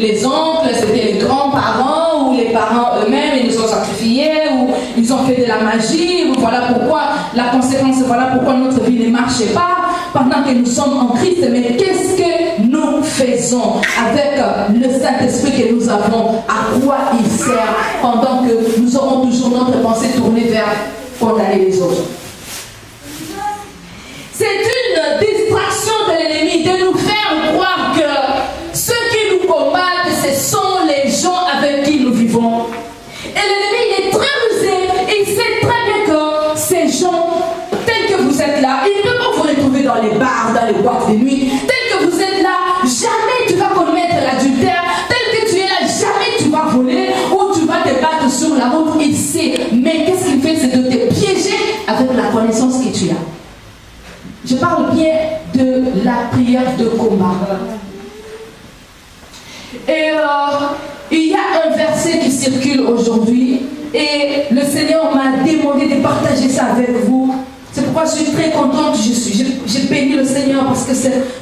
les oncles, c'était les grands-parents ou les parents eux-mêmes, ils nous ont sacrifiés ou ils ont fait de la magie. Voilà pourquoi la conséquence, voilà pourquoi notre vie ne marchait pas pendant que nous sommes en Christ. Mais qu'est-ce que nous faisons avec le Saint-Esprit que nous avons? À quoi il sert pendant que nous aurons toujours notre pensée tournée vers condamner les autres? C'est une distraction de l'ennemi de nous faire croire que ceux qui nous combattent, ce sont les gens avec qui nous vivons. Et l'ennemi, il est très rusé, et il sait très bien que ces gens, tels que vous êtes là, il ne peut pas vous retrouver dans les bars, dans les boîtes de nuit. Tel que vous êtes là, jamais tu vas commettre l'adultère. Tel que tu es là, jamais tu vas voler ou tu vas te battre sur la route. Il sait. Mais qu'est-ce qu'il fait? C'est de te piéger avec la connaissance que tu as. Je parle bien de la prière de combat. Et il y a un verset qui circule aujourd'hui et le Seigneur m'a demandé de partager ça avec vous. C'est pourquoi je suis très contente. J'ai béni le Seigneur parce que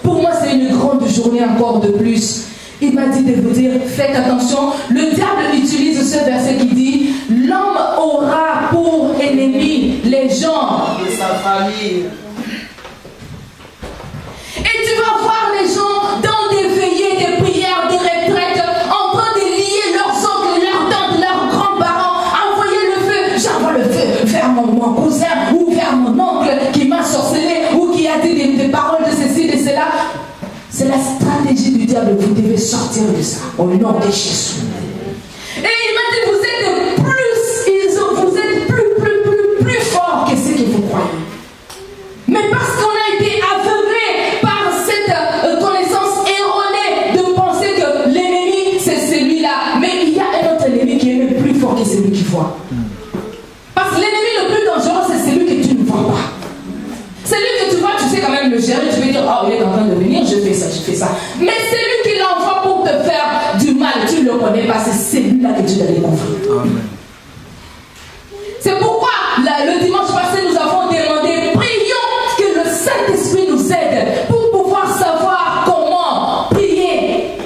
pour moi c'est une grande journée encore de plus. Il m'a dit de vous dire, faites attention. Le diable utilise ce verset qui dit, l'homme aura pour ennemi les gens de sa famille. Et tu vas voir les gens dans des veillées, des prières, des retraites, en train de lier leurs oncles, leurs tantes, leurs grands-parents, envoyer le feu. J'envoie le feu vers mon cousin ou vers mon oncle qui m'a sorcelé ou qui a dit des paroles de ceci, de cela. C'est la stratégie du diable. Vous devez sortir de ça au nom de Jésus. Et il m'a dit, vous êtes plus fort que ce que vous croyez. Mais parce qu'on a été aveuglé par cette connaissance erronée de penser que l'ennemi c'est celui-là. Mais il y a un autre ennemi qui est même plus fort que celui qui voit. Parce que l'ennemi le plus dangereux c'est celui que tu ne vois pas. Celui que tu vois, tu sais quand même le gérer, tu peux dire, oh il est en train de venir, je fais ça. Mais celui qui l'envoie pour te faire du mal, tu ne le connais pas, c'est celui-là que tu dois découvrir. Amen. C'est pourquoi le dimanche passé nous avons demandé, prions que le Saint-Esprit nous aide pour pouvoir savoir comment prier.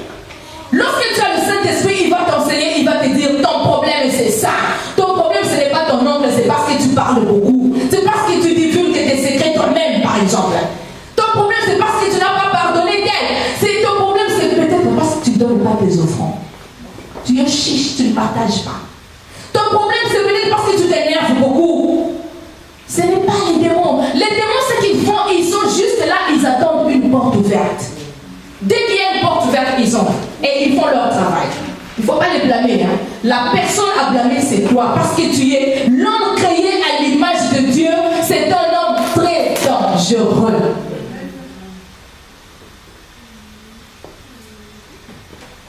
Lorsque tu as le Saint-Esprit, il va t'enseigner, il va te dire ton problème c'est ça. Ton problème ce n'est pas ton oncle, c'est parce que tu parles beaucoup. C'est parce que tu divulgues tes secrets toi-même par exemple. Ton problème c'est parce que tu n'as pas pardonné d'elle. Ton problème c'est peut-être parce que tu ne donnes pas tes offrandes. Tu es chiche, tu ne partages pas. Ton problème c'est peut-être parce que tu t'énerves beaucoup. Ce n'est pas les démons. Les démons, ce qu'ils font, ils sont juste là, ils attendent une porte ouverte. Dès qu'il y a une porte ouverte, ils ont. Et ils font leur travail. Il ne faut pas les blâmer. Hein. La personne à blâmer, c'est toi. Parce que tu es l'homme créé à l'image de Dieu. C'est un homme très dangereux.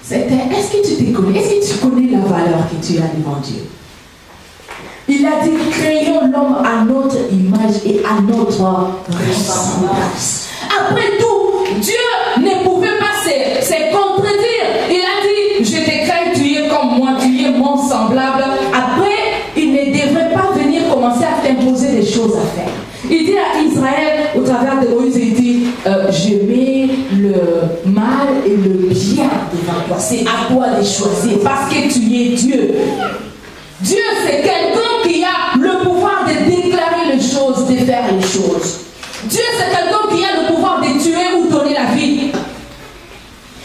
Est-ce que tu te connais? Est-ce que tu connais la valeur que tu as devant Dieu? Il a dit, créons l'homme à notre image et à notre ressemblance. Après tout, Dieu ne pouvait pas se contredire. Il a dit, je t'ai créé, tu es comme moi, tu es mon semblable. Après, il ne devrait pas venir commencer à t'imposer des choses à faire. Il dit à Israël, au travers de Moïse, il dit, je mets le mal et le bien devant toi. C'est à toi de choisir parce que tu es Dieu. Dieu, c'est quelqu'un qui a le pouvoir de déclarer les choses, de faire les choses. Dieu, c'est quelqu'un qui a le pouvoir de tuer ou donner la vie.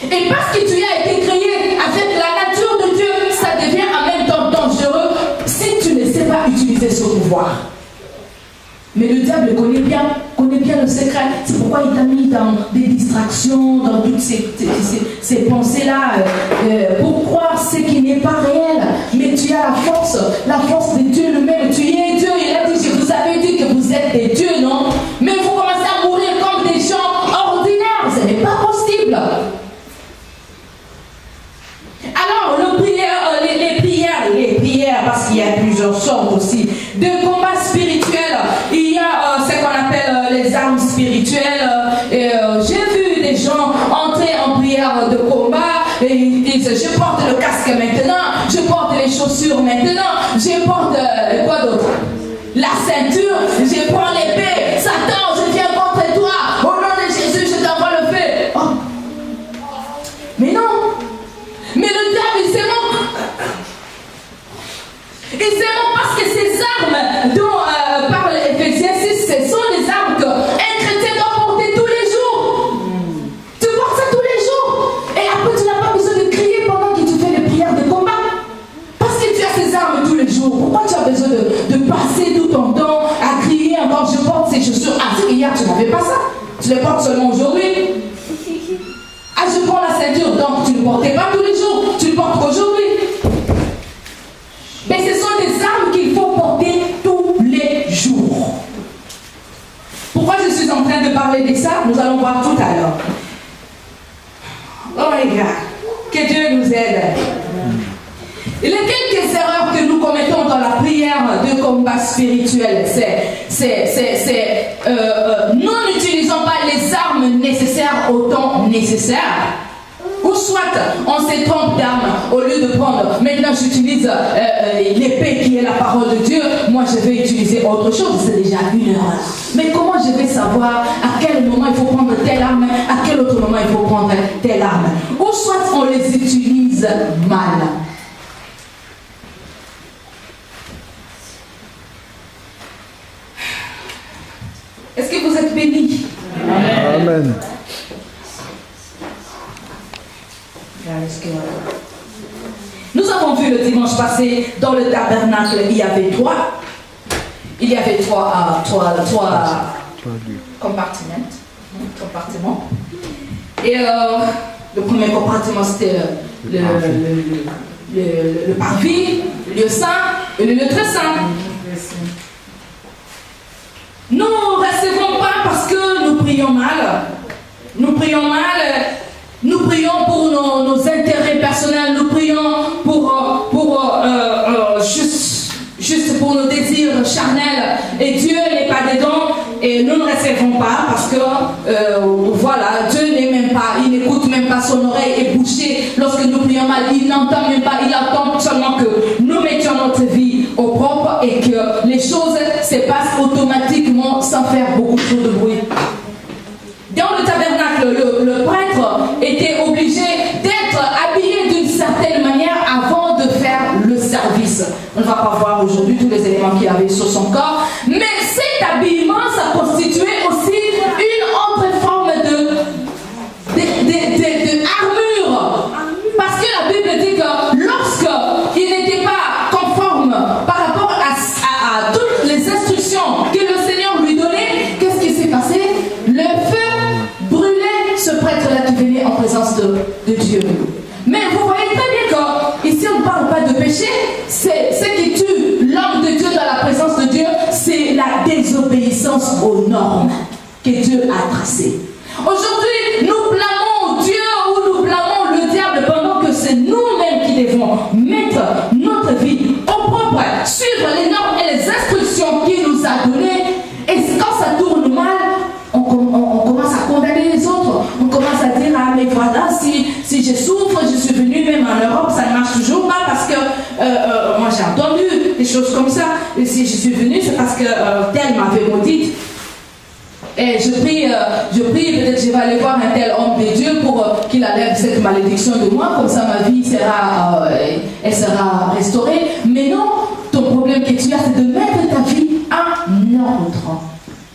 Et parce que tu as été créé avec la nature de Dieu, ça devient en même temps dangereux si tu ne sais pas utiliser ce pouvoir. Mais le diable connaît bien le secret. C'est pourquoi il t'a mis dans des distractions, dans toutes ces pensées-là, pour croire ce qui n'est pas réel. Mais tu as la force de Dieu lui-même. Tu es Dieu. Il a dit, je vous avais dit que vous êtes des dieux, non? Mais vous commencez à mourir comme des gens ordinaires. Ce n'est pas possible. Alors, les prières, parce qu'il y a plusieurs sortes aussi de combats spirituels. Il y a ce qu'on appelle les armes spirituelles. J'ai vu des gens entrer en prière de combat et ils disent, je porte le casque maintenant, je porte les chaussures maintenant, je porte quoi d'autre? La ceinture, je prends l'épée. Satan, je viens contre toi. Au nom de Jésus, je t'envoie le feu. Oh. Mais non. Mais le diable, il se moque. Il se moque parce que ces armes dont parle Éphésiens 6, ce sont les armes qu'un chrétien doit porter tous les jours. Tu portes ça tous les jours. Et après, tu n'as pas besoin de crier pendant que tu fais les prières de combat. Parce que tu as ces armes tous les jours. Pourquoi tu as besoin de passer tout ton temps à crier encore, je porte ces chaussures? Ah, c'est qu'hier, tu n'avais pas ça. Tu les portes seulement aujourd'hui. Ah, je prends la ceinture. Donc, tu ne portais pas tous les jours. Tu le portes aujourd'hui. Mais ce sont des armes qu'il faut porter tous les jours. Pourquoi je suis en train de parler de ça? Nous allons voir tout à l'heure. Oh my God. Que Dieu nous aide. Et les quelques erreurs que nous commettons dans la prière de combat spirituel, nous n'utilisons pas les armes nécessaires au temps nécessaire. Ou soit on se trompe d'arme au lieu de prendre, maintenant j'utilise l'épée qui est la parole de Dieu, moi je vais utiliser autre chose, c'est déjà une erreur. Mais comment je vais savoir à quel moment il faut prendre telle arme, à quel autre moment il faut prendre telle arme? Ou soit on les utilise mal. Est-ce que vous êtes bénis? Amen. Nous avons vu le dimanche passé dans le tabernacle, il y avait trois compartiments. Et le premier compartiment c'était le parvis, le lieu saint et le lieu très saint. Nous ne recevons pas parce que nous prions mal. Nous prions pour nos intérêts personnels. Nous prions juste pour nos désirs charnels. Et Dieu n'est pas dedans. Et nous ne recevons pas parce que, voilà, Dieu n'est même pas, il n'écoute même pas, son oreille est bouchée lorsque nous prions mal. Il n'entend même pas, il attend seulement que nous mettions notre vie au propre et que les choses se passent automatiquement sans faire beaucoup trop de bruit. Dans le tabernacle, le prêtre était obligé d'être habillé d'une certaine manière avant de faire le service. On ne va pas voir aujourd'hui tous les éléments qu'il avait sur son corps, mais cet habillement, ça constituait aussi une autre forme de armure. Parce que la Bible dit que lorsqu'il n'était pas conforme par rapport à toutes les instructions que le Seigneur lui donnait, qu'est-ce qui s'est passé? Le feu ce prêtre-là qui venait en présence de Dieu. Mais vous voyez très bien qu'ici on ne parle pas de péché. Ce qui tue l'homme de Dieu dans la présence de Dieu, c'est la désobéissance aux normes que Dieu a tracées. Aujourd'hui, nous blâmons Dieu ou nous blâmons le diable pendant que c'est nous-mêmes qui devons mettre notre vie au propre, suivre les normes et les instructions qu'il nous a données. Et quand ça tourne mal, on commence à condamner les autres. On commence à dire, ah mais voilà, si je souffre, je suis venu même en Europe, ça ne marche toujours pas parce que moi j'ai entendu des choses comme ça. Et si je suis venu, c'est parce que tel m'avait maudite. Et je prie, peut-être je vais aller voir un tel homme de Dieu pour qu'il enlève cette malédiction de moi, comme ça ma vie elle sera restaurée. Mais non, ton problème que tu as, c'est de mettre ta vie en ordre.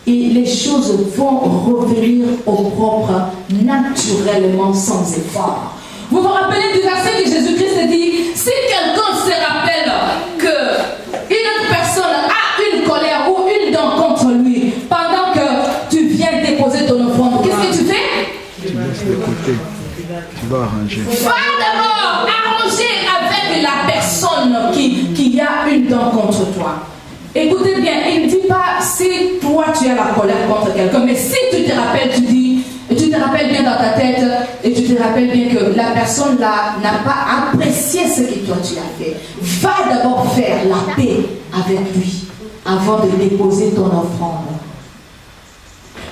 Et les choses vont revenir au propre naturellement, sans effort. Vous vous rappelez du verset que Jésus-Christ dit, si quelqu'un se rappelle qu'une autre personne a une colère ou une dent contre lui, pendant que tu viens déposer ton offrande, qu'est-ce que tu fais? Tu laisses de côté. Tu vas arranger. Va d'abord arranger avec la personne qui a une dent contre toi. Écoutez bien, il ne dit pas si toi tu as la colère contre quelqu'un, mais si tu te rappelles, tu te rappelles bien dans ta tête et tu te rappelles bien que la personne là n'a pas apprécié ce que toi tu as fait. Va d'abord faire la paix avec lui avant de déposer ton offrande.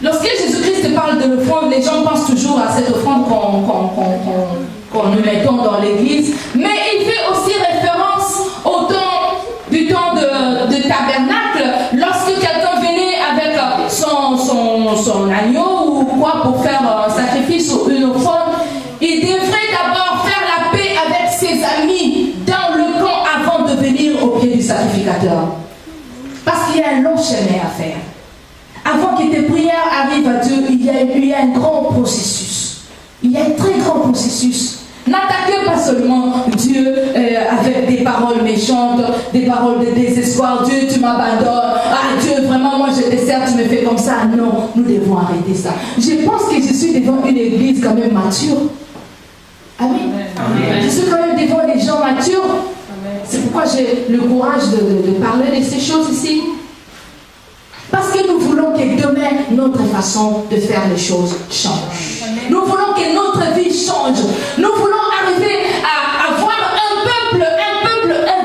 Lorsque Jésus-Christ parle de l'offrande, les gens pensent toujours à cette offrande qu'on nous mettons dans l'église, mais il fait aussi référence du temps de tabernacle, lorsque quelqu'un venait avec son agneau ou quoi pour faire un sacrifice ou une offrande, il devrait d'abord faire la paix avec long chemin à faire. Avant que tes prières arrivent à Dieu, il y a un grand processus. Il y a un très grand processus. N'attaquez pas seulement Dieu avec des paroles méchantes, des paroles de désespoir. Dieu, tu m'abandonnes. Ah Dieu, vraiment, moi je te sers, tu me fais comme ça. Non, nous devons arrêter ça. Je pense que je suis devant une église quand même mature. Amen. Amen. Je suis quand même devant des gens matures. Amen. C'est pourquoi j'ai le courage de parler de ces choses ici. Parce que nous voulons que demain, notre façon de faire les choses change. Amen. Nous voulons que notre vie change. Nous voulons arriver à avoir un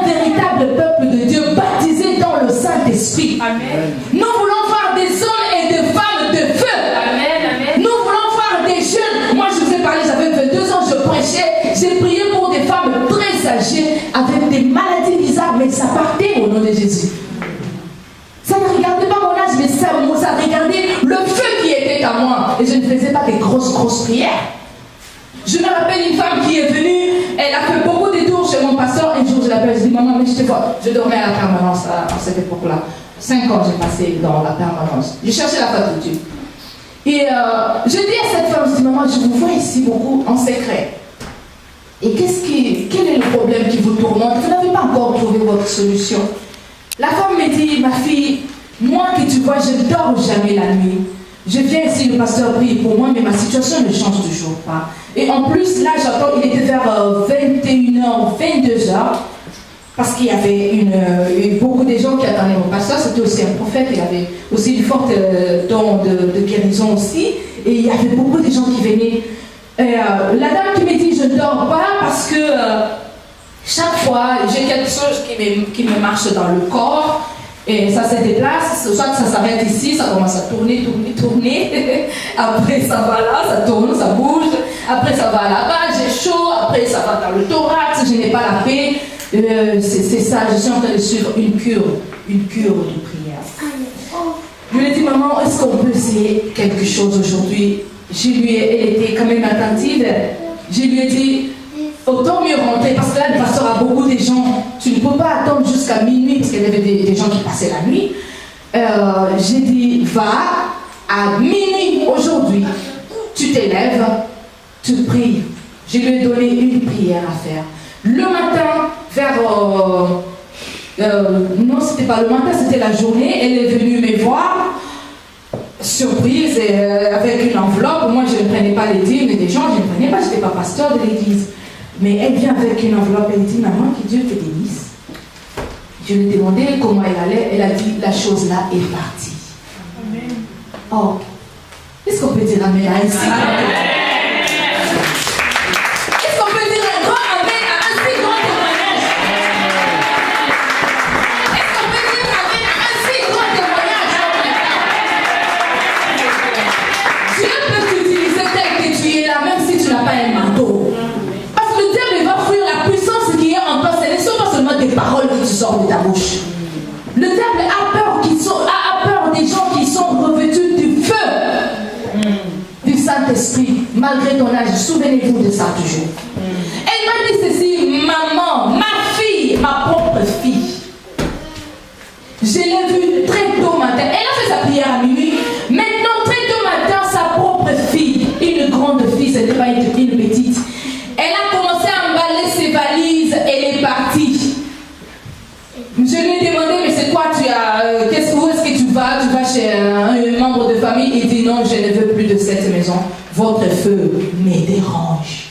véritable peuple de Dieu baptisé dans le Saint-Esprit. Amen. Nous voulons voir des hommes et des femmes de feu. Amen. Amen. Nous voulons voir des jeunes. Moi, je vous ai parlé, j'avais 22 ans, je prêchais. J'ai prié pour des femmes très âgées avec des maladies bizarres, mais ça partait au nom de Jésus. Ça ne regardait pas mon âge, mais ça regardait le feu qui était à moi. Et je ne faisais pas des grosses prières. Je me rappelle une femme qui est venue, elle a fait beaucoup de tours chez mon pasteur. Un jour, je l'appelle, je dis, maman, mais je dormais à la permanence à cette époque-là. 5 ans, j'ai passé dans la permanence. Je cherchais la face de Dieu. Et je dis à cette femme, je dis, maman, je vous vois ici beaucoup en secret. Et quel est le problème qui vous tourmente? Vous n'avez pas encore trouvé votre solution. La femme me dit, ma fille, moi que tu vois, je ne dors jamais la nuit. Je viens ici, le pasteur prie pour moi, mais ma situation ne change toujours pas. Et en plus, là, j'attends, il était vers 21h, 22h, parce qu'il y avait beaucoup de gens qui attendaient mon pasteur. C'était aussi un prophète, il avait aussi une forte don de guérison aussi. Et il y avait beaucoup de gens qui venaient. La dame qui me dit, je ne dors pas parce que chaque fois, j'ai quelque chose qui me marche dans le corps. Et ça se déplace, soit ça s'arrête ici, ça commence à tourner. Après ça va là, ça tourne, ça bouge. Après ça va là-bas, j'ai chaud. Après ça va dans le thorax, je n'ai pas la paix. C'est ça, je suis en train de suivre une cure de prière. Je lui ai dit, maman, est-ce qu'on peut essayer quelque chose aujourd'hui? Elle était quand même attentive. Je lui ai dit, autant mieux rentrer, parce que là, le pasteur a beaucoup de gens. Tu ne peux pas attendre jusqu'à minuit, parce qu'il y avait des gens qui passaient la nuit. J'ai dit, va à minuit aujourd'hui. Tu t'élèves, tu pries. Je lui ai donné une prière à faire. Le matin, vers... non, c'était pas le matin, c'était la journée. Elle est venue me voir, surprise, avec une enveloppe. Moi, je ne prenais pas les dîmes des gens, je ne prenais pas, je n'étais pas pasteur de l'église. Mais elle vient avec une enveloppe, elle dit, maman, que Dieu te bénisse. Je lui ai demandé comment elle allait, elle a dit, la chose là est partie. Amen. Oh, est-ce qu'on peut dire amen à ainsi? Est-ce qu'on peut dire un grand amen à un si grand témoignage? Est-ce qu'on peut dire amen à un si grand témoignage? Dieu peut t'utiliser tel que tu es là, même si tu n'as pas un manteau. Le diable va fuir la puissance qui est en toi. Ce ne sont pas seulement des paroles qui sortent de ta bouche. Le diable a peur des gens qui sont revêtus du feu du Saint-Esprit, malgré ton âge. Souvenez-vous de ça toujours. Elle m'a dit ceci, maman, ma fille, ma propre fille. Je l'ai vue très tôt matin. Elle a fait sa prière à minuit. Maintenant, très tôt matin, sa propre fille, une grande fille, ce n'était pas une petite. Elle a commencé à emballer ses valises, elle est partie. Je lui ai demandé, mais c'est quoi tu as, où est-ce que tu vas? Tu vas chez un membre de famille? Il dit, non, je ne veux plus de cette maison. Votre feu me dérange.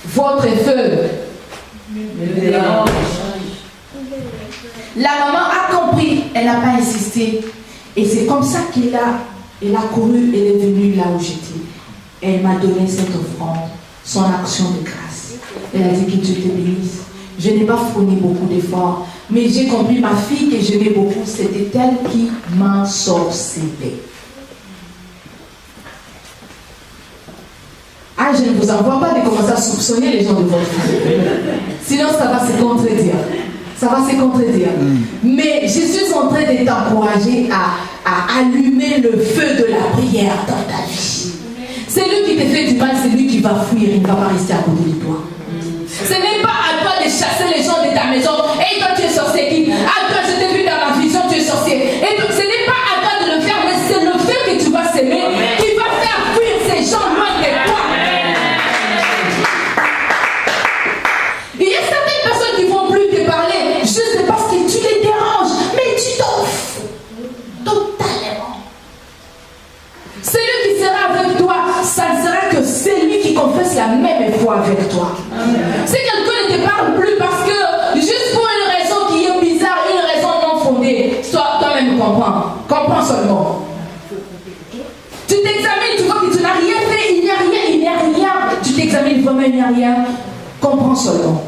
Votre feu me dérange. La maman a compris, elle n'a pas insisté. Et c'est comme ça qu'elle a couru, elle est venue là où j'étais. Elle m'a donné cette offrande, son action de grâce. Elle a dit que Dieu te bénisse. Je n'ai pas fourni beaucoup d'efforts, mais j'ai compris, ma fille que j'aimais beaucoup, c'était elle qui m'a sorcelé. Ah, je ne vous envoie pas de commencer à soupçonner les gens de votre vie. Sinon, ça va se contredire. Ça va se contredire. Mais je suis en train de t'encourager à allumer le feu de la prière dans ta vie. C'est lui qui te fait du mal, c'est lui qui va fuir, il ne va pas rester à côté de toi. Ce n'est pas à toi de chasser les gens de ta ta maison. Et toi, tu es sorcier qui? Ah, toi, je t'ai vu dans ma vision, tu es sorcier. Et donc, ce n'est pas à toi de le faire, mais c'est le fait que tu vas s'aimer qui va faire fuir ces gens loin de toi. Il y a certaines personnes qui ne vont plus te parler juste parce que tu les déranges, mais tu t'offres totalement. Celui qui sera avec toi, ça ne sera que celui qui confesse la même foi avec toi. Si quelqu'un ne te parle plus parce que, juste pour une raison qui est bizarre, une raison non fondée, toi-même comprends seulement. Tu t'examines, tu vois que tu n'as rien fait, il n'y a rien. Tu t'examines vraiment, il n'y a rien. Comprends seulement.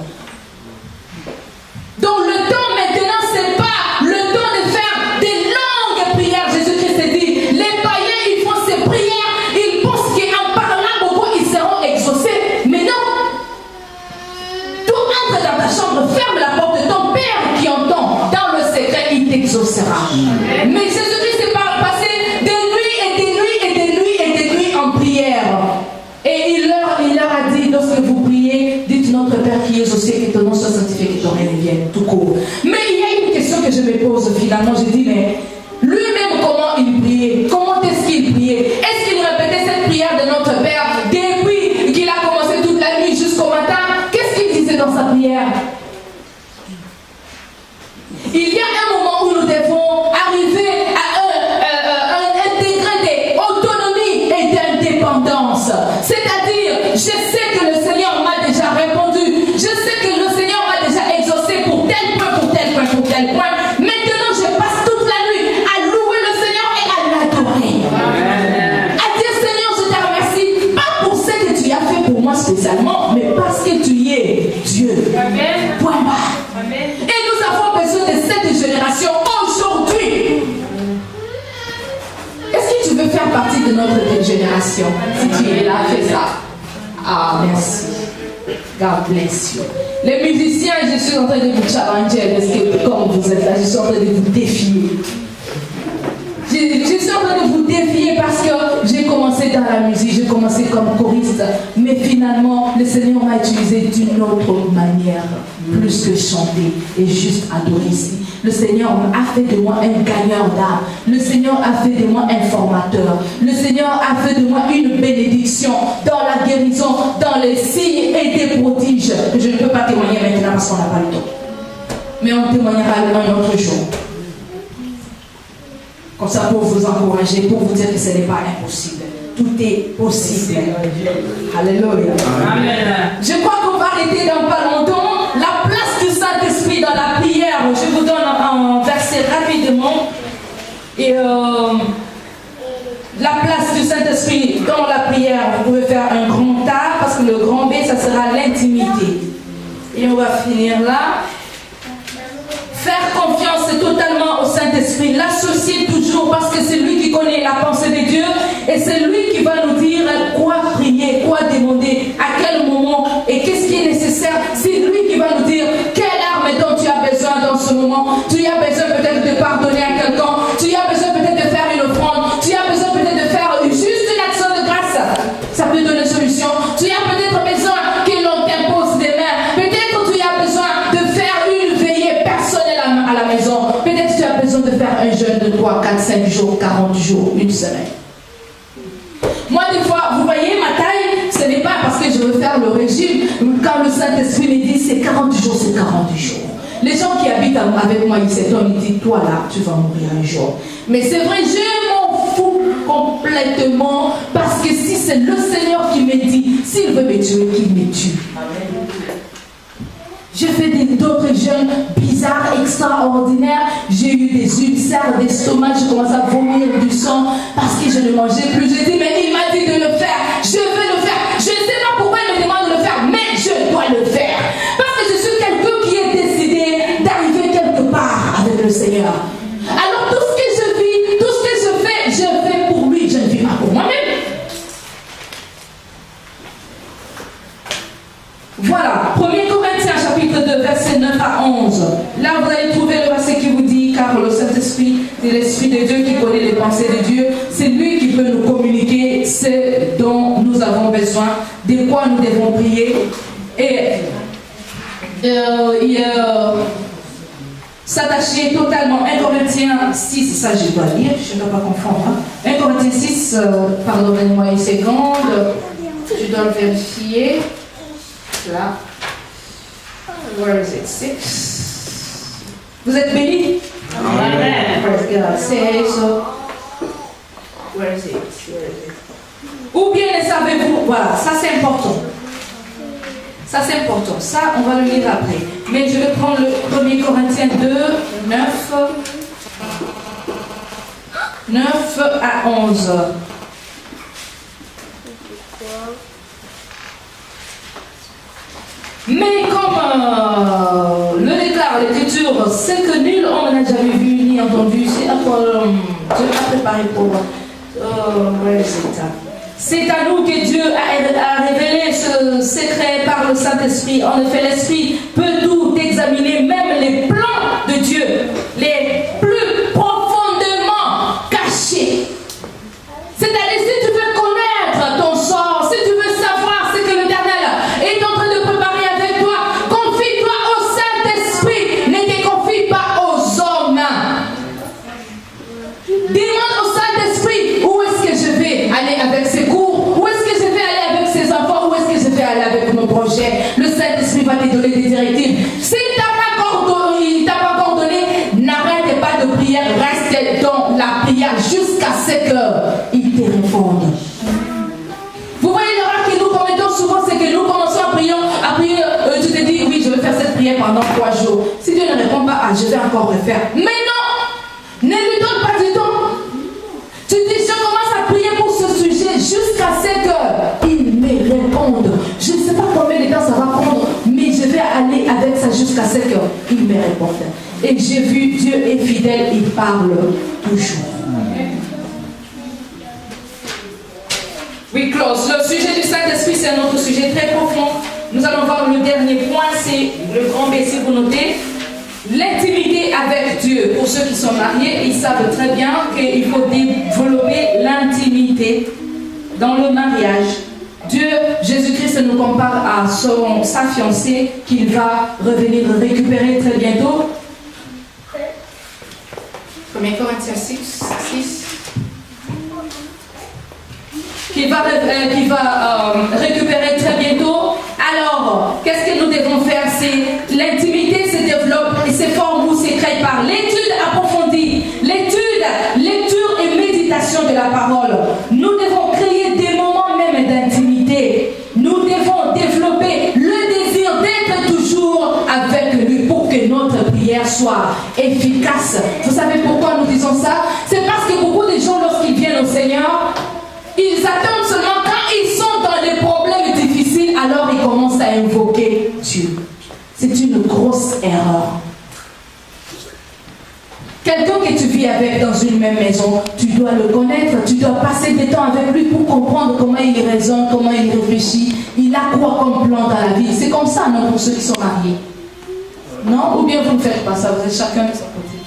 Donc le temps maintenant, c'est pas le temps de faire des longues prières. Jésus-Christ a dit, les païens, ils font ces prières, ils pensent qu'en parlant beaucoup, ils seront exaucés. Mais non. Tu entres dans ta chambre, ferme la porte de ton Père qui entend. Dans le secret, il t'exaucera. Mais Jésus-Christ est passé des nuits et des nuits et des nuits et des nuits en prière. Et il leur a dit, lorsque vous priez, dites notre Père qui es aux cieux, que ton nom soit sanctifié, que ton règne vienne, tout court. Mais il y a une question que je me pose finalement. Je dis, mais lui-même, comment il priait? Comment est-ce qu'il priait? Est-ce qu'il répétait cette prière de notre Père depuis qu'il a commencé toute la nuit jusqu'au matin? Qu'est-ce qu'il disait dans sa prière? Il y a un moment où nous devons arriver à un degré d'autonomie et d'indépendance. C'est-à-dire, je sais que le Seigneur m'a déjà répondu. Je sais que le Seigneur m'a déjà exaucé pour tel point, pour tel point, pour tel point. Maintenant, je passe toute la nuit à louer le Seigneur et à l'adorer. À dire, Seigneur, je te remercie, pas pour ce que tu as fait pour moi spécialement, mais parce que tu es Dieu. Point barre. Et nous avons besoin de cette génération aujourd'hui. Est-ce que tu veux faire partie de notre génération? Si tu es là, fais ça. Ah, merci. God bless you. Les musiciens, je suis en train de vous challenger parce que comme vous êtes là, je suis en train de vous défier. Je suis en train de vous défier parce que j'ai commencé dans la musique, j'ai commencé comme choriste, mais finalement, le Seigneur m'a utilisé d'une autre manière, plus que chanter et juste adorer ici. Le Seigneur a fait de moi un gagneur d'âme. Le Seigneur a fait de moi un formateur. Le Seigneur a fait de moi une bénédiction dans la guérison, dans les signes et des prodiges. Je ne peux pas témoigner maintenant parce qu'on n'a pas le temps. Mais on témoignera un autre jour. Comme ça pour vous encourager, pour vous dire que ce n'est pas impossible. Tout est possible. Alléluia. Amen. Je crois qu'on va arrêter dans pas longtemps. La place du Saint-Esprit dans la prière, je vous donne un verset rapidement. Et la place du Saint-Esprit dans la prière, vous pouvez faire un grand A parce que le grand B, ça sera l'intimité. Et on va finir là. Faire confiance totalement au Saint-Esprit, l'associer toujours parce que c'est lui qui connaît la pensée de Dieu et c'est lui qui va nous dire quoi prier, quoi demander, à quel moment et qu'est-ce qui est nécessaire. C'est lui qui va nous dire quelle arme dont tu as besoin dans ce moment. Tu as besoin peut-être de pardonner à quelqu'un, tu as besoin peut-être de faire une offrande, tu as besoin peut-être de faire juste une action de grâce. Ça peut donner solution. Tu as peut-être besoin que l'on t'impose des mains. Peut-être tu as besoin de faire une veillée personnelle à la maison. Peut-être tu as besoin de faire un jeûne de 3, 4, 5 jours, 40 jours, une semaine. Moi, des fois, vous voyez ma taille, ce n'est pas parce que je veux faire le régime. Quand le Saint-Esprit me dit c'est 40 jours, c'est 40 jours. Les gens qui habitent avec moi, ils me disent toi là, tu vas mourir un jour. Mais c'est vrai, je m'en fous complètement parce que si c'est le Seigneur qui me dit, s'il veut me tuer, qu'il me tue. Amen. J'ai fait d'autres jeûnes bizarres, extraordinaires. J'ai eu des ulcères d'estomac, je commence à vomir du sang parce que je ne mangeais plus. J'ai dit, mais il m'a dit de le faire. Je veux le faire. Je ne sais pas pourquoi il me demande de le faire, mais je dois le faire. Parce que je suis quelqu'un qui est décidé d'arriver quelque part avec le Seigneur. Alors tout ce que je vis, tout ce que je fais pour lui. Je ne vis pas pour moi-même. Voilà, 1 Corinthiens chapitre 2, verset 9 à 11. Là, vous allez trouver le verset qui vous dit, car le Saint-Esprit, c'est l'Esprit de Dieu qui connaît les pensées de Dieu. C'est lui qui peut nous communiquer ce dont nous avons besoin, de quoi nous devons prier. Et s'attacher totalement. 1 Corinthiens 6, ça je dois lire, je ne dois pas confondre. 1 Corinthiens 6, pardonnez-moi une seconde, je dois le vérifier. Là. Where is it? 6. Vous êtes bénis? Amen. Praise God. Say so. Where is it? Ou bien le savez-vous? Voilà, ça c'est important. Ça c'est important. Ça, on va le lire après. Mais je vais prendre le 1 Corinthiens 2, 9 à 11. Mais comme le déclare l'Écriture, c'est que nul homme n'a jamais vu ni entendu, c'est Dieu a préparé pour c'est à nous que Dieu a révélé ce secret par le Saint-Esprit. En effet, l'Esprit peut tout examiner, même les plans de Dieu, les plus profondément cachés. C'est-à-dire, si tu veux connaître ton sort, si tu veux savoir ce que l'Éternel est en train de préparer avec toi, confie-toi au Saint-Esprit. Ne te confie pas aux hommes. Demande au Saint-Esprit, où est-ce que je vais aller avec ces cours? Où est-ce que je vais aller avec ces enfants? Où est-ce que je vais aller avec mon projet? Le Saint-Esprit va te donner des directives. S'il ne t'a pas encore donné, n'arrête pas de prier, reste dans la prière jusqu'à ce qu'il te réponde. Vous voyez l'erreur que nous commettons souvent, c'est que nous commençons à prier, tu te dis, oui, je vais faire cette prière pendant 3 jours. Si Dieu ne répond pas, je vais encore le faire. Mais non, ne lui donne pas du temps. Tu dis, je commence à prier pour ce sujet jusqu'à ce qu'il me réponde. Je ne sais pas combien de temps ça va prendre, mais je vais aller avec ça jusqu'à ce qu'il me réponde. Et j'ai vu, Dieu est fidèle, il parle toujours. We close. Le sujet du Saint-Esprit, c'est un autre sujet très profond. Nous allons voir le dernier point, c'est le grand B, si vous notez. L'intimité avec Dieu. Pour ceux qui sont mariés, ils savent très bien qu'il faut développer l'intimité dans le mariage. Dieu, Jésus-Christ nous compare à sa fiancée qu'il va revenir récupérer très bientôt. 1 Corinthiens 6. Qu'il va récupérer très bientôt. Alors, qu'est-ce que nous devons faire? C'est l'intimité se développe et se forme ou se crée par l'étude approfondie, lecture et méditation de la parole. Nous devons créer des moments même d'intimité. Nous devons développer le désir d'être toujours avec lui pour que notre prière soit efficace. Vous savez pourquoi nous disons ça? C'est parce que beaucoup de gens, lorsqu'ils viennent au Seigneur, ils attendent seulement quand ils sont dans des problèmes difficiles, alors ils commencent à invoquer Dieu. C'est une grosse erreur. Quelqu'un que tu vis avec dans une même maison, tu dois le connaître, tu dois passer du temps avec lui pour comprendre comment il raisonne, comment il réfléchit, il a quoi comme plan dans la vie. C'est comme ça, non, pour ceux qui sont mariés. Non? Ou bien vous ne faites pas ça, vous êtes chacun de son côté.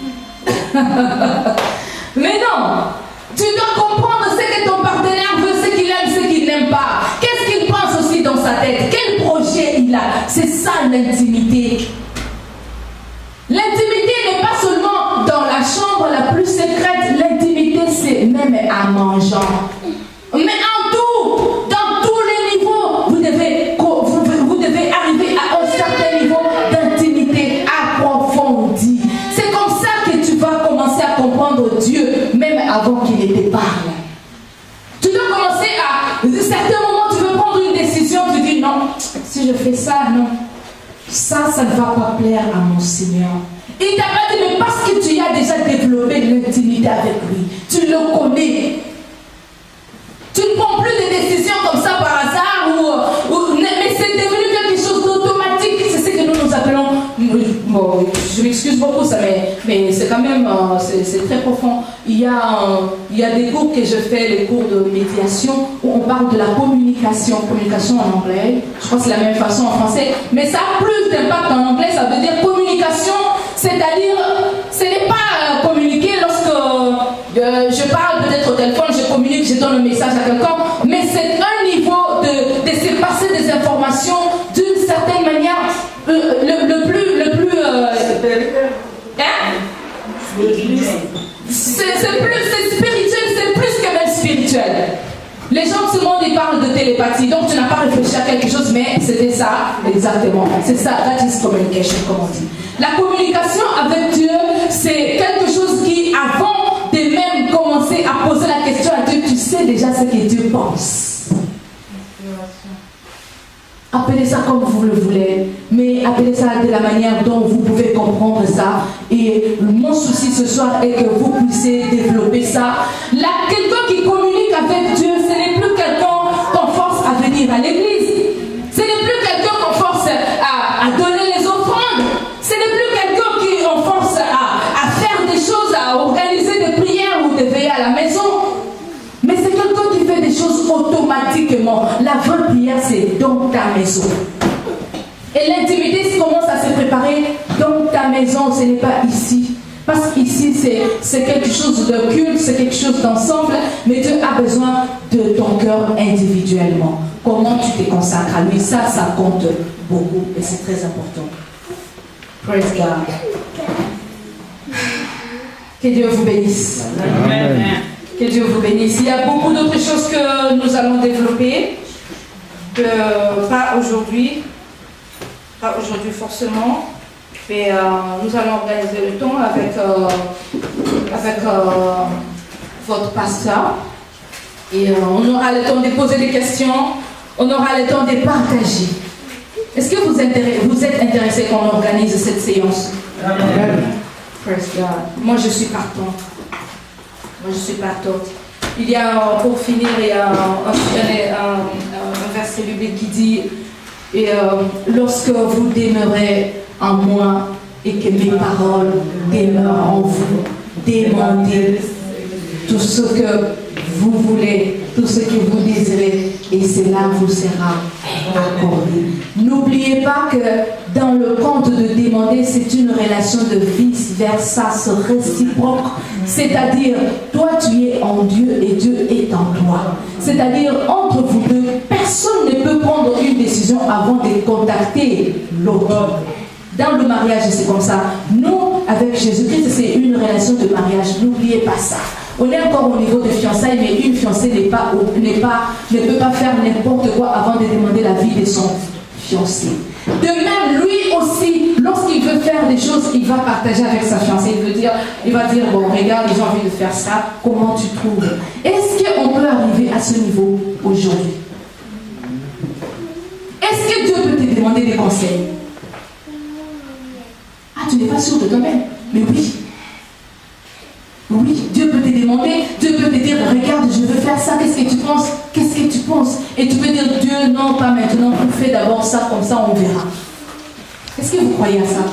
Mais non! Tu dois comprendre ce que ton partenaire veut, ce qu'il aime, ce qu'il n'aime pas. Qu'est-ce qu'il pense aussi dans sa tête? Quel projet il a? C'est ça l'intimité. L'intimité n'est pas seulement dans la chambre la plus secrète. L'intimité, c'est même en mangeant. Mais en tout, dans tous les niveaux, vous devez arriver à un certain niveau d'intimité approfondie. C'est comme ça que tu vas commencer à comprendre Dieu, même avant qu'il ne te parle. Tu dois commencer à certains moments, tu veux prendre une décision, tu dis non, si je fais ça, non. Ça ne va pas plaire à mon Seigneur. Il t'a pas dit, mais parce que tu as déjà développé l'intimité avec lui, tu le connais. Tu ne prends plus de décisions comme ça par hasard, mais c'est devenu quelque chose d'automatique. C'est ce que nous appelons. Bon, je m'excuse beaucoup, ça, mais c'est quand même c'est très profond. Il y a des cours que je fais, les cours de médiation, où on parle de la communication en anglais. Je crois que c'est la même façon en français, mais ça a plus d'impact en anglais. Ça veut dire communication, c'est-à-dire, ce n'est pas communiquer lorsque je parle peut-être au téléphone, je communique, je donne un message à quelqu'un, mais c'est un niveau de se passer des informations d'une certaine manière. Le c'est spirituel, c'est plus que même spirituel. Les gens tout le monde ils parlent de télépathie, donc tu n'as pas réfléchi à quelque chose, mais c'était ça, exactement. C'est ça, that is communication, comme on dit. La communication avec Dieu, c'est quelque chose qui, avant de même commencer à poser la question à Dieu, tu sais déjà ce que Dieu pense. Appelez ça comme vous le voulez, mais appelez ça de la manière dont vous pouvez comprendre ça. Et mon souci ce soir est que vous puissiez développer ça. Là, quelqu'un qui communique avec Dieu, ce n'est plus quelqu'un qu'on force à venir à l'église. Ce n'est plus quelqu'un qu'on force à donner les offrandes. Ce n'est plus quelqu'un qu'on force à faire des choses, à organiser des prières ou de veiller à la maison. Mais c'est quelqu'un qui fait des choses automatiquement. La vraie prière, c'est dans ta maison. Et l'intimité commence à se préparer dans ta maison, ce n'est pas ici. Parce qu'ici, c'est quelque chose de culte, c'est quelque chose d'ensemble, mais Dieu a besoin de ton cœur individuellement. Comment tu te consacres à lui, ça compte beaucoup et c'est très important. Praise God. Que Dieu vous bénisse. Amen. Que Dieu vous bénisse. Il y a beaucoup d'autres choses que nous allons développer, pas aujourd'hui forcément, mais nous allons organiser le temps avec votre pasteur et on aura le temps de poser des questions, on aura le temps de partager. Est-ce que vous êtes intéressé qu'on organise cette séance? Amen. Praise God. Moi je suis partante. Il y a, pour finir, il y a un verset biblique qui dit lorsque vous demeurez en moi et que mes paroles demeurent en vous, demandez tout ce que vous voulez, tout ce que vous désirez, et cela vous sera accordé. N'oubliez pas que dans le compte de demander, c'est une relation de vice-versa, c'est réciproque. C'est-à-dire, toi tu es en Dieu et Dieu est en toi. C'est-à-dire, entre vous deux, personne ne peut prendre une décision avant de contacter l'autre. Dans le mariage, c'est comme ça. Nous, avec Jésus-Christ, c'est une relation de mariage. N'oubliez pas ça. On est encore au niveau de fiançailles, mais une fiancée ne peut pas faire n'importe quoi avant de demander l'avis de son fiancé. De même, lui aussi, lorsqu'il veut faire des choses, il va partager avec sa fiancée. Il va dire, bon, regarde, j'ai envie de faire ça, comment tu trouves? Est-ce qu'on peut arriver à ce niveau aujourd'hui? Est-ce que Dieu peut te demander des conseils? Ah, tu n'es pas sûr de toi-même? Mais oui. Oui, Dieu peut te demander, Dieu peut te dire, regarde, je veux faire ça, qu'est-ce que tu penses? Qu'est-ce que tu penses? Et tu peux dire, Dieu, non, pas maintenant, fais d'abord ça, comme ça on verra. Est-ce que vous croyez à ça?